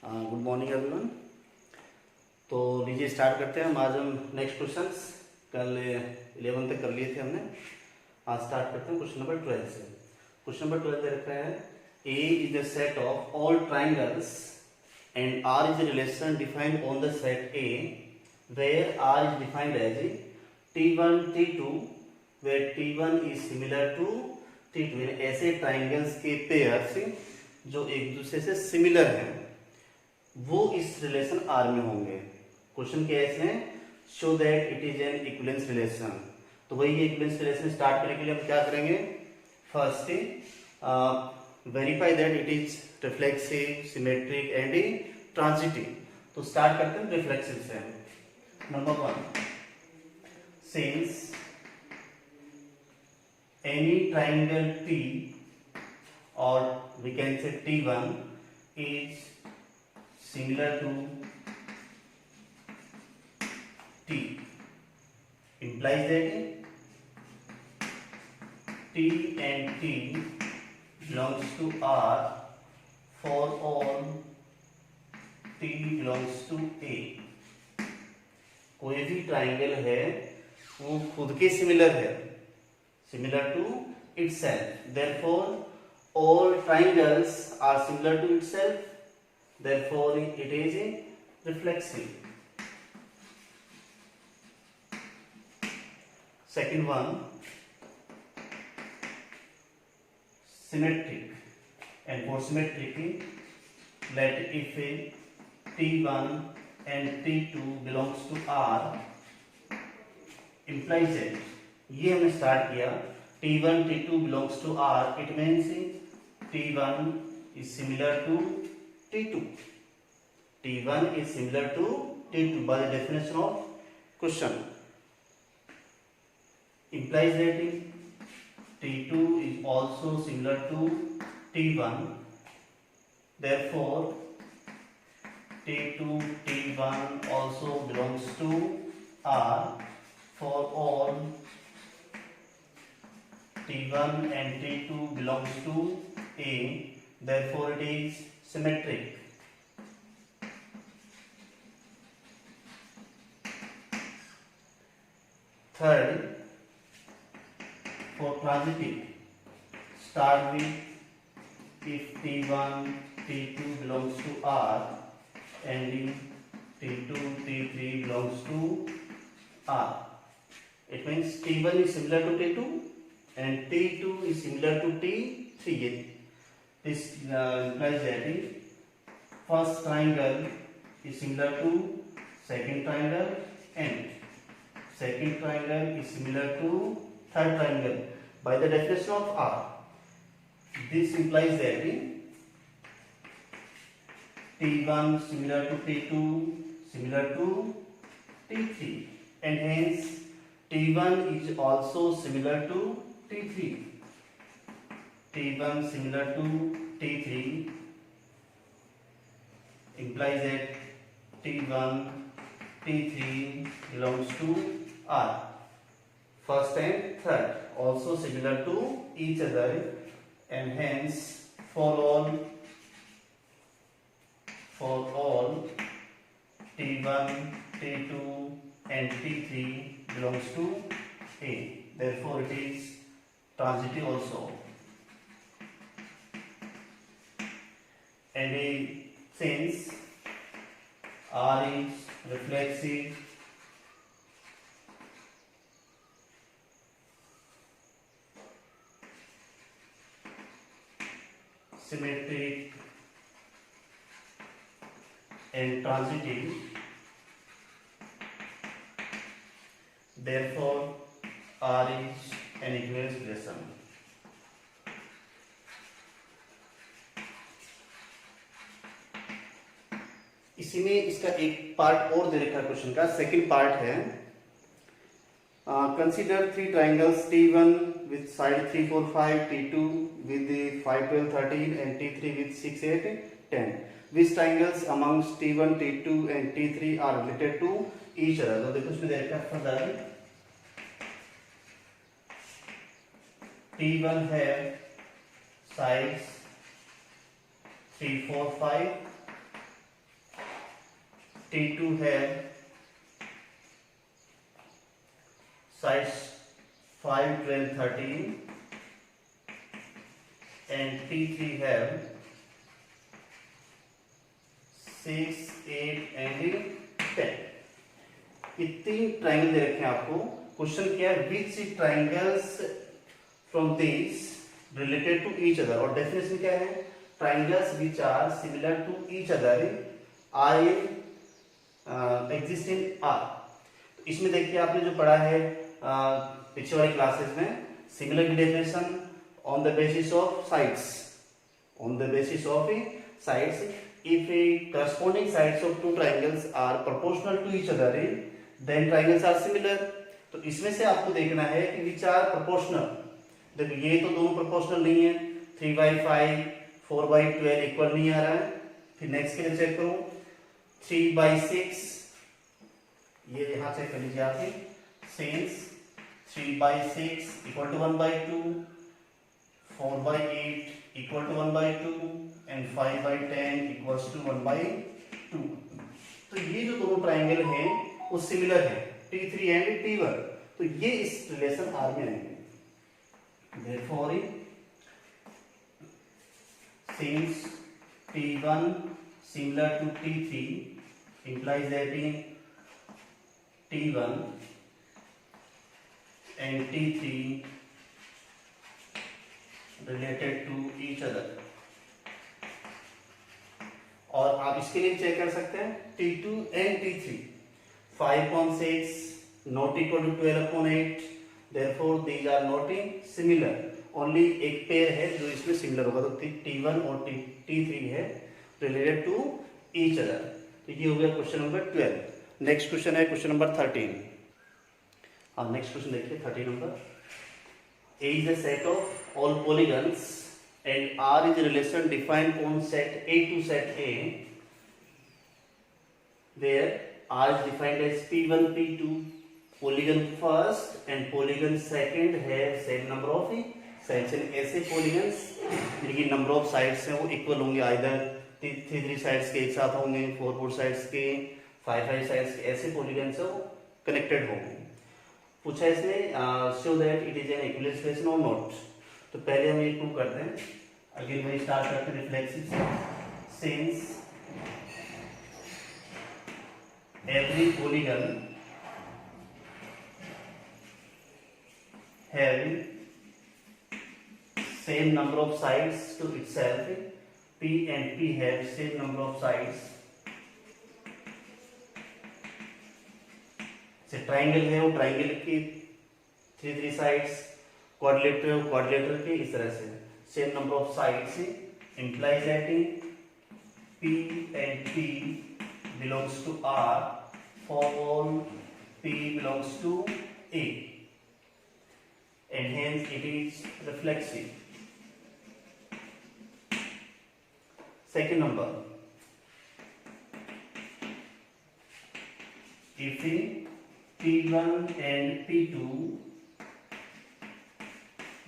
Good morning everyone. तो लीजिए start करते हैं। हम आज नेक्स्ट क्वेश्चंस कल 11 तक कर लिए थे हमने। आज स्टार्ट करते हैं क्वेश्चन नंबर 12 से। क्वेश्चन नंबर 12 दे रखा है A is the set of all triangles and R is the relation defined on the set A where R is defined as T1 T2 where T1 is similar to T2। ऐसे triangles के pairs जो एक दूसरे से similar हैं वो इस relation are में होंगे। क्वेश्चन क्या है, show that it is an equivalence relation. तो वही इक्विवेलेंस रिलेशन स्टार्ट करने के लिए हम क्या करेंगे, first verify that it is reflexive, symmetric and transitive. तो स्टार्ट करते हैं रिफ्लेक्सिव से। Number 1, since any triangle T or we can say T1 is similar to T implies that T and T belongs to R for all T belongs to A। कोई भी triangle है वो खुद के similar है, similar to itself, therefore all triangles are similar to itself, therefore it is a reflexive। Second one, symmetric, and for symmetric let if a T1 and T2 belongs to R implies that ये हमने start किया T1 T2 belongs to R, it means T1 is similar to T2, T1 is similar to T2 by the definition of question implies that T2 is also similar to T1, therefore T2 T1 also belongs to R for all T1 and T2 belongs to A, therefore it is symmetric। Third, for transitive, start with if T1 T2 belongs to R and T2 T3 belongs to R, it means T1 is similar to T2 and T2 is similar to T3। This implies that first triangle is similar to second triangle and second triangle is similar to third triangle by the definition of R। This implies that T1 similar to T2 similar to T3 and hence T1 is also similar to T3, T1 similar to T3 implies that T1 T3 belongs to R, first and third also similar to each other and hence for all T1 T2 and T3 belongs to A, therefore it is transitive also। And since R is reflexive, symmetric and transitive, therefore R is an equivalence relation। इसी में इसका एक part और दे रखा है question का। Second part है consider three triangles T1 with side 3 4 5, T2 with the 5 12 13 and T3 with 6 8 10। Which triangles amongst T1 T2 and T3 are related to each other। तो देखो इसमें दे रखा है फर्दर T1 है sides 3 4 5 T2 have sides 5, 12, 13 and T3 have 6, 8 and 10. ये 3 triangle दे रखे हैं आपको। क्वेश्चन क्या है, which triangles from this related to each other, और डेफिनेशन क्या है, triangles which are similar to each other are exist in R. इसमें देखिए आपने जो पढ़ा है पिछले वाली क्लासेस में, सिमिलर की definition on the basis of sides, on the basis of sides, if a corresponding sides of two triangles are proportional to each other then triangles are similar। तो इसमें से आपको देखना है कि which are proportional। देखो ये तो दोनों proportional नहीं है, 3/5 4/12 इक्वल नहीं आ रहा है। फिर नेक्स्ट के लिए चेक करो, 3/6, ये यहां चेक कर लीजिए आप, since 3/6 equal to 1/2, 4/8 equal to 1/2 and 5/10 equals to 1/2। तो ये जो दोनों ट्राइंगल हैं वो सिमिलर है, T3 एंड T1, तो ये इस रिलेशन R में आएंगे। Therefore since T1 similar to T3 implies that T1 and T3 related to each other। और आप इसके लिए चेक कर सकते हैं T2 and T3, 5/6 not equal to 12/8, therefore these are not similar। Only एक पेयर है जो इसमें सिमिलर होगा, तो T1 और T3 है रिलेटेड टू ईच अदर। तो ये हो गया क्वेश्चन नंबर 12। नेक्स्ट क्वेश्चन है क्वेश्चन नंबर 13। हाँ नेक्स्ट क्वेश्चन देखिए 13 number. A is a set of all polygons and R is a relation defined on set A to set A, where R is defined as P1, P2, polygon first and polygon second have same number of sides। ऐसे polygons जिनकी number of sides हैं वो equal होंगे, either 3 sides के एक साथ होंगे, 4 sides के, 5 sides के, ऐसे polygons हैं वो connected होंगे। पूछा इसने show that it is an equilateral और नॉट। तो पहले हम ये प्रूव करते हैं, अगेन वही स्टार्ट करते हैं रिफ्लेक्सिव से। Since every polygon having same number of sides to itself, P and P have same number of sides। Triangle है वो ट्राइंगल की 3 साइड्स, क्वाड्रिलेटर है वो क्वाड्रिलेटर के, इस तरह से same number of sides implies that P and P belongs to R for all P belongs to A and hence it is reflexive। Second number, if P1 and P2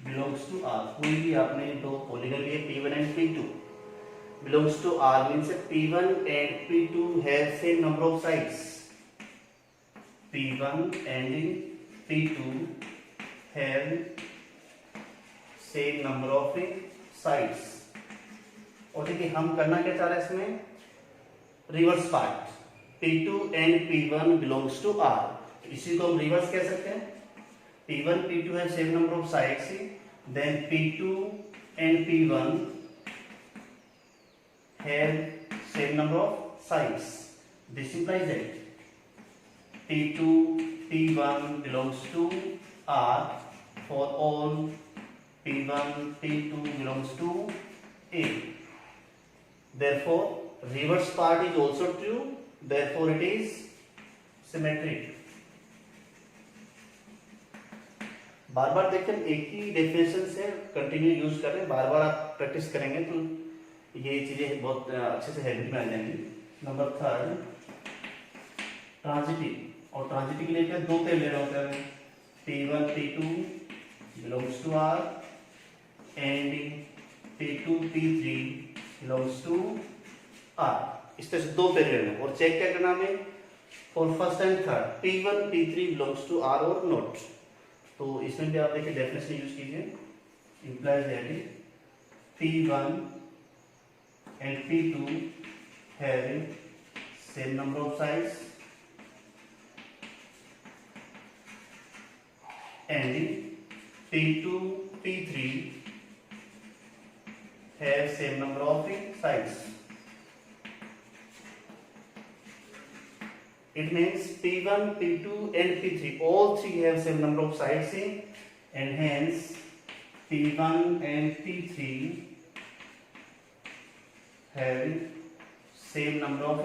belongs to R, कोई भी आपने दो polygon लिए P1 and P2 belongs to R means P1 and P2 have same number of sides। P1 and P2 have same number of sides। और देखिए हम करना क्या चाह रहे हैं इसमें, reverse part, P2 and P1 belongs to R, इसी को हम रिवर्स कह सकते हैं। P1 P2 have same number of sides, then P2 and P1 have same number of sides। This implies that P2 P1 belongs to R for all P1 P2 belongs to A। Therefore reverse part is also true, therefore it is symmetric। बार बार देखिए हम एक ही definition से continue use कर रहे हैं, बार बार आप practice करेंगे तो ये चीजें बहुत अच्छे से हैबिट में आ जाएंगी। नंबर 3 ट्रांजिटिव, और ट्रांजिटिव के लिए क्या दो पेयर ले रहा होता है, P1 P2 belongs to R and P2 P3 belongs to R। इस तरह से दो पेरियड है और चेक क्या करना हमें for first and third P1 P3 belongs to R और नॉट। तो इसमें भी आप देखिए डेफिनेशन यूज कीजिए, implies that P1 and P2 having same number of sides and P2 P3 have same number of sides. It means P1, P2 and P3 all three have same number of sides and hence P1 and P3 have same number of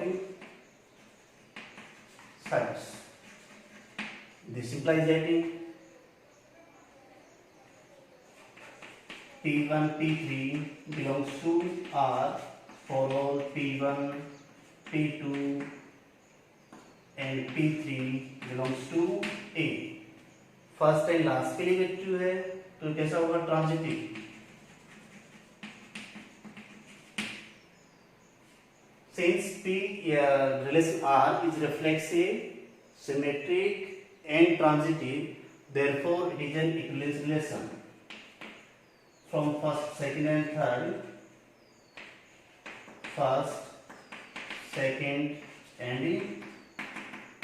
sides. This implies that P1, P3 belongs to R for all P1, P2 and P3 belongs to A. First and last के लिए value है तो कैसा होगा transitive. Since P relation R is reflexive, symmetric and transitive, therefore it is an equivalence relation from first, second and third, first, second and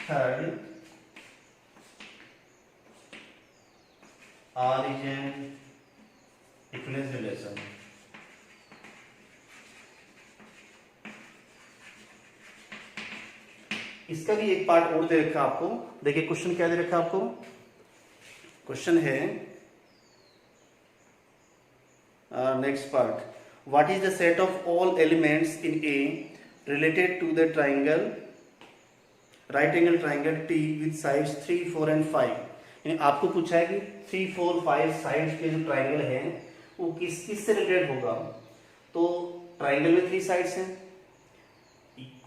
third R is an equivalence relation. इसका भी एक part और दे रखा आपको, देखिए question क्या दे रखा आपको। क्वेश्चन है next part, what is the set of all elements in A related to the triangle right angle triangle T with sides 3, 4 and 5। यानी आपको पूछा है कि 3, 4, 5 साइड्स के जो ट्राइंगल है वो किस किस से रिलेटेड होगा। तो ट्राइंगल में 3 साइड्स हैं,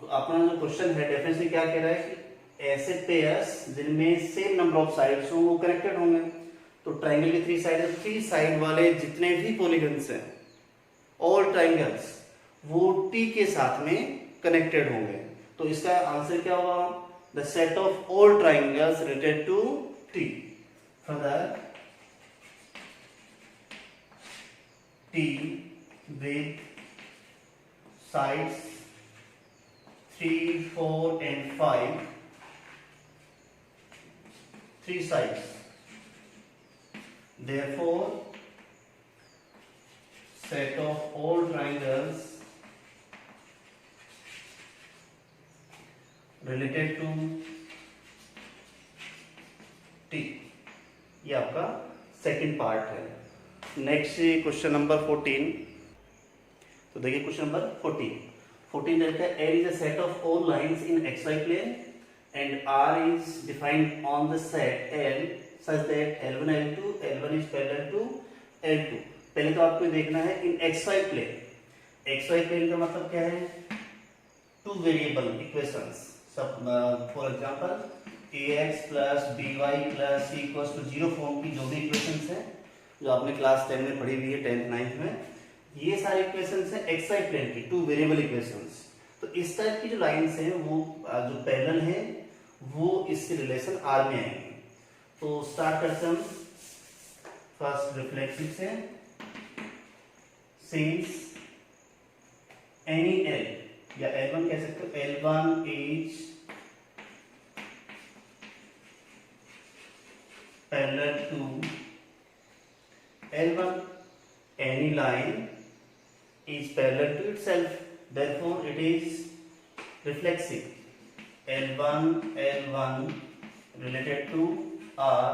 अपना जो क्वेश्चन है डेफिनेटली क्या कह रहा है कि ऐसे पेयर्स जिनमें सेम नंबर ऑफ साइड्स हो वो कनेक्टेड होंगे। तो ट्राइंगल की 3 साइड है, 3 साइड वाले जितने भी पॉलीगन्स हैं ऑल ट्राइंगल्स वो टी के साथ में कनेक्टेड होंगे। तो इसका आंसर क्या होगा, the set of all triangles related to T. Further T with sides 3, 4 and 5, 3 sides. Therefore, set of all triangles related to T. ये आपका सेकंड पार्ट है। Next question number 14। तो देखिए question number 14 that L is a set of all lines in xy plane and R is defined on the set L such that L1 L2 L1 is parallel to L2। पहले तो आपको देखना है in xy plane। xy plane का मतलब क्या है, 2 variable equations. सब for example ax plus by plus c equals to 0 form की जो भी इक्वेशंस हैं जो आपने क्लास 10 में पढ़ी हुई है 10th 9th में, ये सारे इक्वेशंस हैं एक्सवाई प्लेन की 2 वेरिएबल इक्वेशंस। तो इस टाइप की जो लाइंस हैं वो जो पैरेलल हैं वो इसके रिलेशन आर में आएंगे। तो स्टार्ट करते हैं फर्स्ट रिफ्लेक्सिव से। सिंस एनी एल या L1 कह सकते हो, L1 is parallel to L1, any line is parallel to itself, therefore it is reflexive। L1 related to R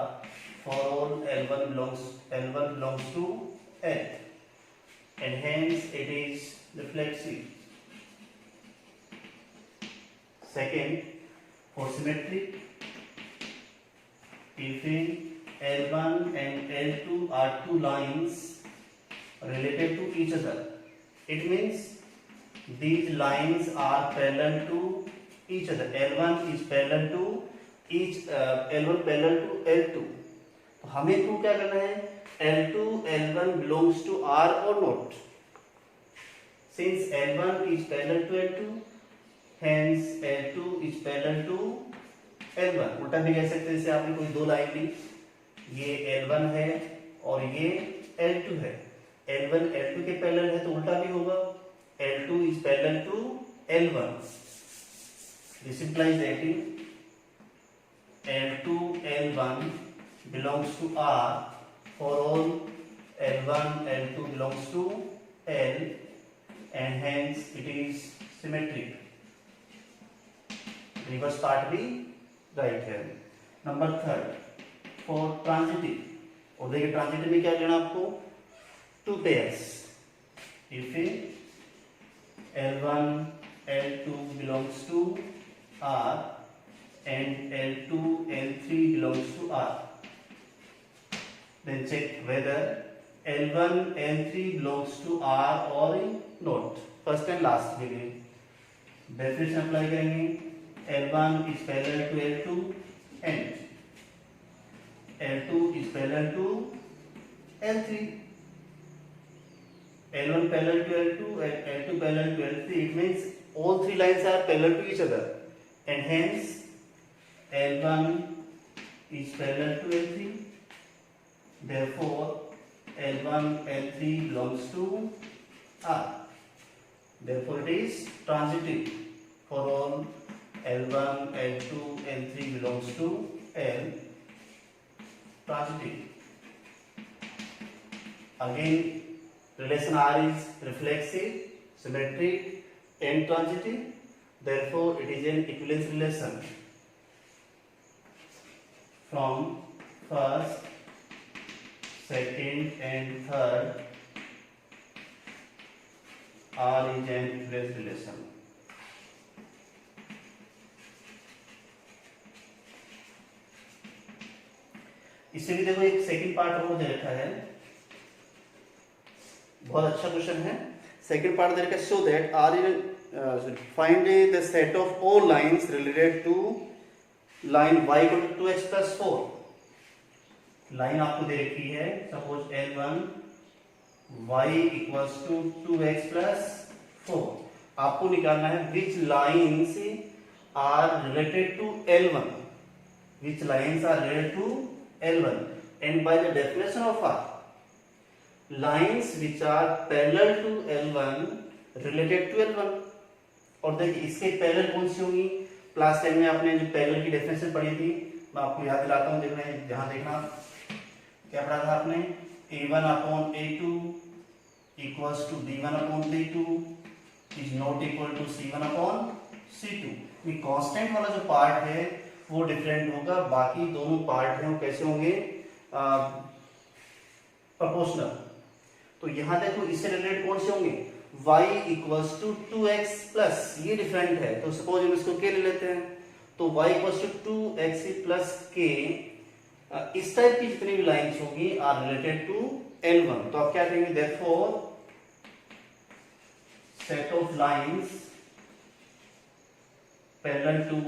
for all L1 belongs to L and hence it is reflexive। Second, for symmetry, if L1 and L2 are 2 lines related to each other, it means these lines are parallel to each other। L1 is parallel to L1 parallel to L2। तो हमें prove क्या करना है, L2 L1 belongs to R or not। Since L1 is parallel to L2 hence L2 is parallel to L1। उल्टा भी कह सकते हैं, जैसे आपने कोई दो लाइन ली, ये L1 है और ये L2 है, L1 L2 के पैरेलल है तो उल्टा भी होगा, L2 is parallel to L1। This implies that L2 L1 belongs to R for all L1 L2 belongs to L, and hence it is symmetric। Reverse part भी right है। Number third, for transitive, और देखिए transitive में क्या लेना आपको, two pairs, if L1 L2 belongs to R and L2 L3 belongs to R, then check whether L1 L3 belongs to R or not। First and last के लिए definition apply करेंगे, L1 is parallel to L2 and L2 is parallel to L3। L1 parallel to L2 and L2 parallel to L3, it means all three lines are parallel to each other, and hence L1 is parallel to L3, therefore L1 L3 belongs to R, therefore it is transitive for all L1 L2 L3 belongs to L, transitive। Again relation R is reflexive, symmetric and transitive, therefore it is an equivalence relation from first, second and third। R is an equivalence relation। इससे भी देखो एक second part और दे रखा है, बहुत अच्छा question है। सेकंड पार्ट दे रखा है, show that R in find the set of all lines related to line y equal to 2x plus 4। Line आपको दे रखी है, suppose L1 y equals to 2x plus 4। आपको निकालना है which lines are related to L1, which lines are related to L1, and by the definition of R, lines which are parallel to L1 related to L1। और देखिए इसके parallel कौन सी होंगी, class 10 में आपने जो पैरेलल की डेफिनेशन पढ़ी थी, मैं आपको याद दिलाता हूँ, देखना जहां देखना क्या पढ़ा था आपने, A1 upon A2 equals to B1 upon B2 is not equal to C1 upon C2। ये कांस्टेंट वाला जो पार्ट है वो डिफरेंट होगा, बाकी दोनों पार्ट हैं वो कैसे होंगे, प्रोपोर्शनल। तो यहां देखो इससे रिलेटेड कौन से होंगे, y equals to 2x plus, ये डिफरेंट है, तो सपोज हम इसको k ले लेते हैं, तो y equals to 2x plus k, इस टाइप की जितनी भी लाइंस होंगी आर रिलेटेड टू L1। तो आप क्या कहेंगे, therefore set of lines parallel to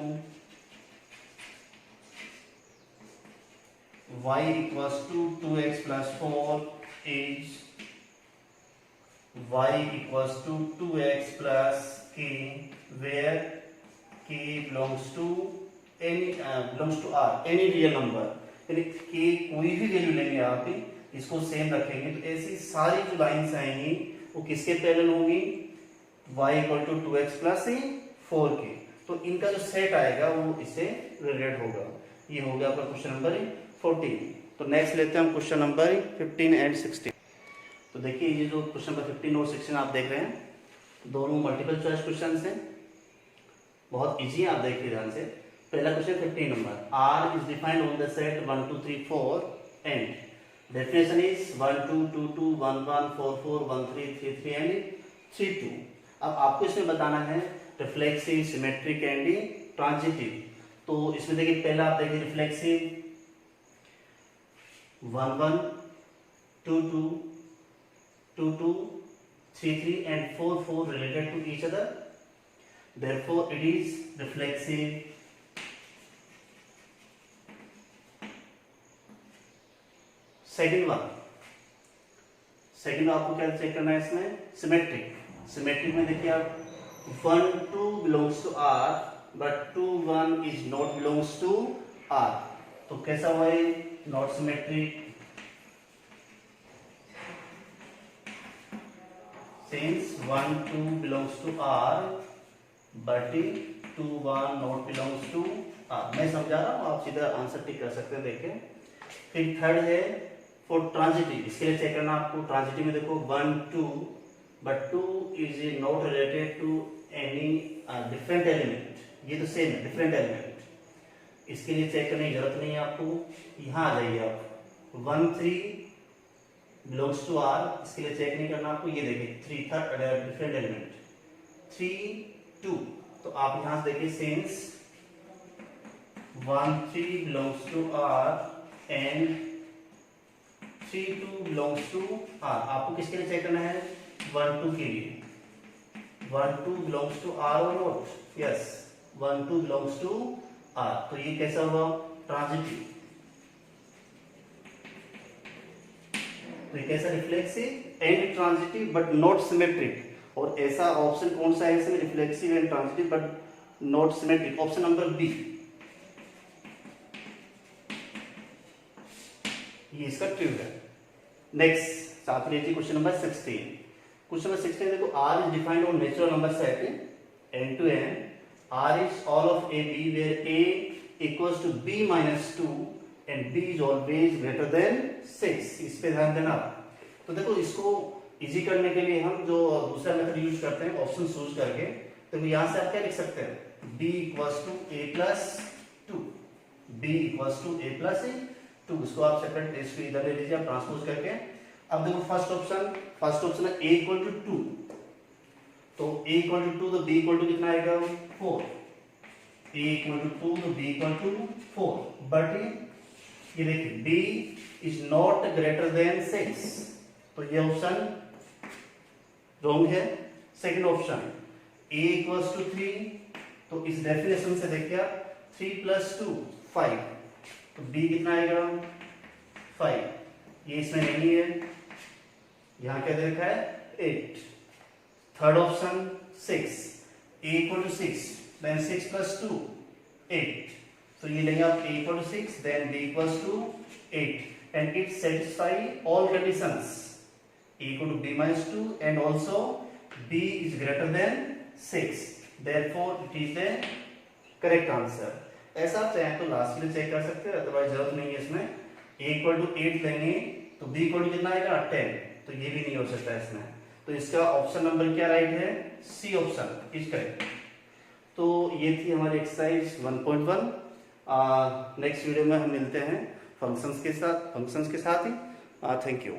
y equals to 2x plus 4 is y equals to 2x plus k, where k belongs to R, any real number। यानी k कोई भी value लेंगे आप इसको सेम रखेंगे, तो ऐसी सारी जो लाइंस आएंगी वो किसके पैरेलल होंगी, y equal to 2x plus 4k। तो इनका जो सेट आएगा वो इससे रिलेटेड होगा। ये हो गया आपका क्वेश्चन नंबर 14। तो नेक्स्ट लेते हैं हम क्वेश्चन नंबर 15 एंड 16। तो देखिए ये जो क्वेश्चन नंबर 15 और 16 आप देख रहे हैं, दोनों मल्टीपल चॉइस क्वेश्चंस हैं, बहुत इजी है, आप देखिए ध्यान से। पहला question 15 number, R is defined on the set 1 2 3 4 and definition is 1 2 2 2 1 1 4 4 1 3 3 3 and 3 2। अब आपको इसमें बताना है रिफ्लेक्सिव, सिमेट्रिक एंड ट्रांजिटिव। तो इसमें देखिए पहला आप देखिए reflexive 1 1 2 2 2 2 3 3 and 4 4 related to each other, therefore it is reflexive। Second आपको क्या चेक करना है इसमें, सिमेट्रिक। सिमेट्रिक में देखिए आप 1 2 belongs to R but 2 1 is not belongs to R, तो कैसा हुआ ये not symmetric, since 1 2 belongs to R but 2 1 not belongs to R। मैं समझा रहा हूँ, आप सीधा आंसर टिक कर सकते हैं। देखें फिर थर्ड है फॉर ट्रांजिटिव, इसके लिए चेक करना आपको। ट्रांजिटिव में देखो 1 2 but 2 is not related to any different element, ये तो सेम है डिफरेंट एलिमेंट, इसके लिए चेक करने की जरूरत नहीं है आपको। यहाँ आ जाइए आप 1 3 belongs to R, इसके लिए चेक नहीं करना आपको। ये देखिए 3 था डिफरेंट एलिमेंट 3 2, तो आप यहां से देखिए since 1 3 belongs to R and 3 2 belongs to R, आपको किसके लिए चेक करना है 1 2 के लिए। 1 2 belongs to R or not, yes 1 2 belongs to R, तो ये कैसा हुआ ट्रांजिटिव, तो ये कैसा reflexive and transitive but not symmetric. और ऐसा ऑप्शन कौन सा है इसमें, reflexive and transitive but not symmetric, option number B, ये इसका ट्रू है। नेक्स्ट साथ लीजिए क्वेश्चन नंबर 16। क्वेश्चन नंबर 16 देखो, R is defined on natural number set n to n, R is all of a b where a equals to b minus 2 and b is always greater than 6, इस पे ध्यान देना। तो देखो इसको easy करने के लिए हम जो दूसरा मेथड यूज करते हैं ऑप्शन चूज करके, तो यहाँ से आप क्या लिख सकते हैं b equals to a plus 2, b equals to a plus 2, इसको आप सेपरेट इसको इधर ले लीजिए आप ट्रांसपोज करके। अब देखो फर्स्ट ऑप्शन है a equal to 2, तो a equal to 2 तो b equal to कितना आएगा 4, a equal to 2 तो b equal to 4, बट ये देखिए b is not greater than 6, तो ये ऑप्शन रॉन्ग है। Second option a equals to 3, तो इस डेफिनेशन से देखिए आप 3 प्लस 2 5, तो b कितना आएगा 5, ये इसमें नहीं है, यहाँ क्या दे रखा है 8। Third option 6, a equal to 6 then 6 plus 2 8, so ये लेंगे आप a equal to 6 then b equals to 8 and it satisfy all conditions, a equal to b minus 2 and also b is greater than 6, therefore it is the correct answer। ऐसा आप चाहें तो last के लिए check कर सकते हैं, otherwise जरूरत नहीं है इसमें। a equal to 8 लेंगे तो b equal to कितना आएगा 10, तो ये भी नहीं हो सकता इसमें, तो इसका ऑप्शन नंबर क्या राइट है सी ऑप्शन इज करेक्ट। तो ये थी हमारी एक्सरसाइज 1.1। नेक्स्ट वीडियो में हम मिलते हैं फंक्शंस के साथ ही। Thank you.